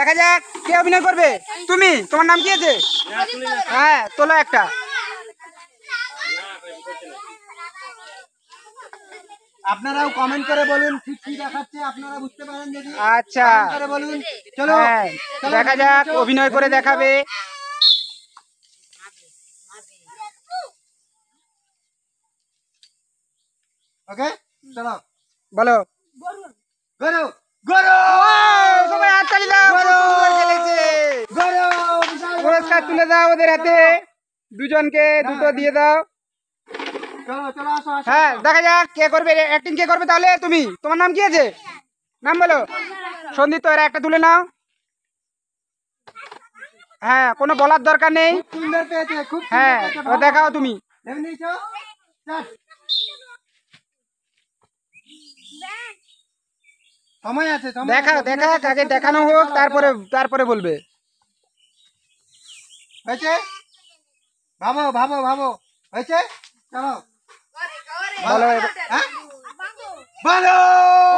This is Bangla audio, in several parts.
দেখা যাক কে অভিনয় করবে। তুমি, তোমার নাম কি আছে? হ্যাঁ, তোলো একটা। আপনারাও কমেন্ট করে বলুন ঠিক কি দেখাচ্ছে, আপনারা বুঝতে পারেন যদি। আচ্ছা, কমেন্ট করে বলুন। চলো হ্যাঁ, দেখা যাক অভিনয় করে দেখাবে। ওকে, চলো বলো। গরু গরু। সবাই হাততালি দাও, খুব সুন্দর খেলেছে। পুরস্কার তুলে দাও ওদের হাতে, দুজনকে দুটো দিয়ে দাও। চলো চলো, আসো আসো। হ্যাঁ, দেখা যাক কে করবে, অ্যাক্টিং কে করবে। তাহলে তুমি, তোমার নাম কি আছে? নাম বলো। সন্দীপ, তো এরা একটা তুলে নাও। হ্যাঁ, কোনো বলার দরকার নেই। খুব সুন্দর পেয়েছে, খুব সুন্দর হ্যাঁ, পেয়েছে। ও দেখাও তুমি। দেখে নিয়েছো? স্টার্ট। সময় আছে, সময় দেখাও, আছে। দেখা আগে দেখানো হোক, তারপরে বলবে। হয়েছে? ভাবো ভাবো ভাবো। হয়েছে? চলো বলো। হ্যাঁ, ভালো।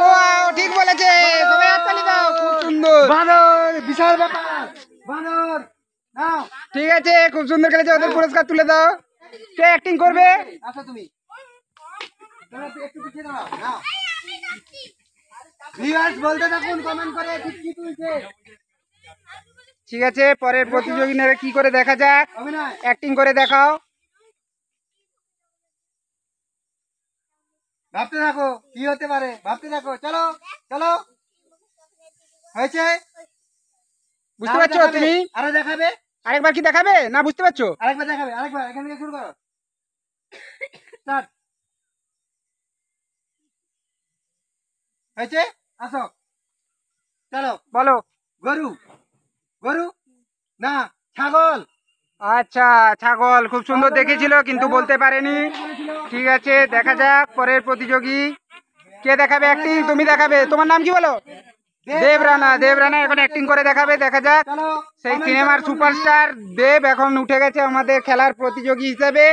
ওয়াও, ঠিক বলেছে। সবাই হাততালি দাও, খুব সুন্দর। বানর, বিশাল ব্যাপার। বানর নাও। ঠিক আছে, খুব সুন্দর খেলেছে। ওদের পুরস্কার তুলে দাও। কে অ্যাক্টিং করবে? আসো তুমি। চলো একটু পিছিয়ে দাঁড়াও। নাও। ভিউয়ার্স বলতে থাকুন কমেন্ট করে ঠিক কি তুলছে। ঠিক আছে, পরের প্রতিযোগিতারা কি করে দেখা যাক। অভিনয়। অ্যাক্টিং করে দেখাও। ভাবতে থাকো কি হতে পারে, ভাবতে থাকো। চলো চলো। হয়েছে? বুঝতে পারছো তুমি? আরো দেখাবে? আরেকবার কি দেখাবে না? বুঝতে পারছো? আরেকবার দেখাবে, আরেকবার। এখান থেকে শুরু করো। স্টার্ট। হয়েছে? আসো। চলো। বলো। গরু গরু না, ছাগল। আচ্ছা, ছাগল খুব সুন্দর দেখেছিল কিন্তু বলতে পারেনি। ঠিক আছে, দেখা যাক পরের প্রতিযোগী কে দেখাবে অ্যাক্টিং। তুমি দেখাবে। তোমার নাম কি বলো? দেবরানা। দেবরানা এখন অ্যাক্টিং করে দেখাবে। দেখা যাক। চলো। সেই সিনেমার সুপারস্টার দেব এখন উঠে গেছে আমাদের খেলার প্রতিযোগী হিসেবে।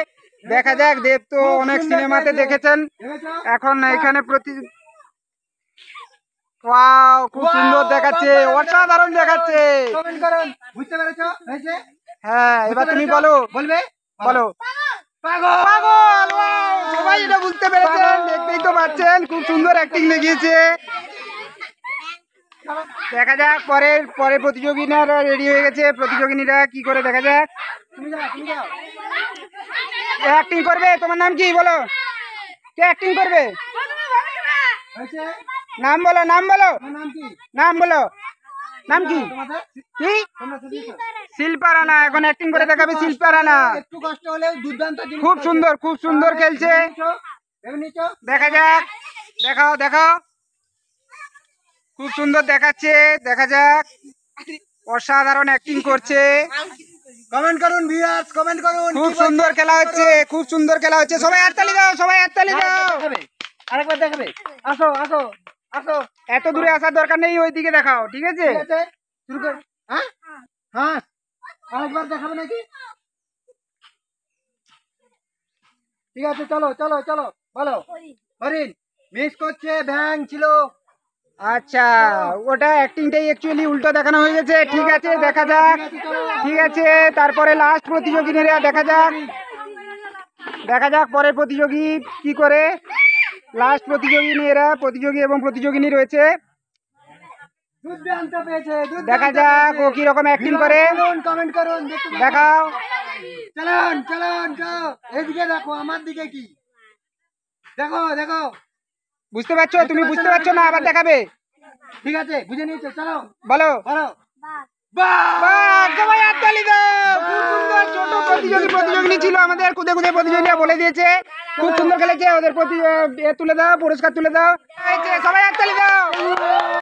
দেখা যাক, দেব তো অনেক সিনেমাতে দেখেছেন, দেখেছো? এখন এখানে ওয়াও, খুব সুন্দর দেখাচ্ছে, অসাধারণ দেখাচ্ছে। কমেন্ট করুন। বুঝতে পেরেছো? হয়েছে? হ্যাঁ, এবার তুমি বলো। বলবে? বলো। পাগল। পাগল। ওয়াও, সবাই এটা বুঝতে পেরেছেন, দেখতেই তো পাচ্ছেন, খুব সুন্দর অ্যাক্টিং দেখিয়েছে। দেখা যাক পরের প্রতিযোগিনীরা রেডি হয়ে গেছে। প্রতিযোগিনীরা কি করে দেখা যাক। তুমি যাও, তুমি যাও। অ্যাক্টিং করবে। তোমার নাম কি বলো? কে অ্যাক্টিং করবে? হয়েছে? নাম বলো, নাম বলো, তোমার নাম কি? নাম বলো। নাম কি? তোমাদের? কি? তোমরা শিখিয়েছো? শিল্পা রানা এখন অ্যাক্টিং করে দেখাবে। শিল্পা রানা একটু কষ্ট হলেও দুর্দান্ত জিনিস খুব করেছে। সুন্দর, খুব সুন্দর খেলছে। ভেবে নিয়েছো? দেখা যাক। দেখাও, দেখাও। খুব সুন্দর দেখাচ্ছে। দেখা যাক। অসাধারণ অ্যাক্টিং করছে। কমেন্ট করুন ভিউয়ার্স, কমেন্ট করুন। খুব সুন্দর খেলা হচ্ছে, খুব সুন্দর খেলা হচ্ছে। সবাই হাততালি দাও, সবাই হাততালি দাও। দেখাবে, আরেকবার দেখাবে। আসো আসো আসো। এত দূরে আসার দরকার নেই, ওইদিকে দেখাও। ঠিক আছে? ঠিক আছে, শুরু কর। হ্যাঁ হ্যাঁ, আরেকবার দেখাবে নাকি? ঠিক আছে, চলো চলো চলো। বলো। হরিণ মিস করছে, ব্যাং ছিল। আচ্ছা, ওটা অ্যাক্টিংটাই অ্যাকচুয়ালি উল্টো দেখানো হয়ে গেছে। ঠিক আছে, দেখা যাক। ঠিক আছে, তারপরে লাস্ট প্রতিযোগিনীরা দেখা যাক। দেখা যাক পরের প্রতিযোগী কি করে। লাস্ট প্রতিযোগী এবং প্রতিযোগিনী রয়েছে। দুর্দান্ত পেয়েছে, দুর্দান্ত দেখা যাক ও পেয়েছে। কি রকম অ্যাক্টিং করে। কমেন্ট করুন, দেখতে থাকুন। দেখাও। চলুন চলুন চলো। এদিকে দেখো, আমার দিকে কি দেখো দেখো। বুঝতে পারছো? তুমি বুঝতে পারছো না? আবার দেখাবে। ঠিক আছে, বুঝে নিয়েছো। চলো বলো। বলো। বাহ, সবাই হাততালি দাও। খুব সুন্দর। ছোট প্রতিযোগিনী ছিল আমাদের, খুদে খুদে প্রতিযোগিতা বলে দিয়েছে। খুব সুন্দর খেলেছে। ওদের তুলে দাও, পুরস্কার তুলে দাও। সবাই হাততালি দাও।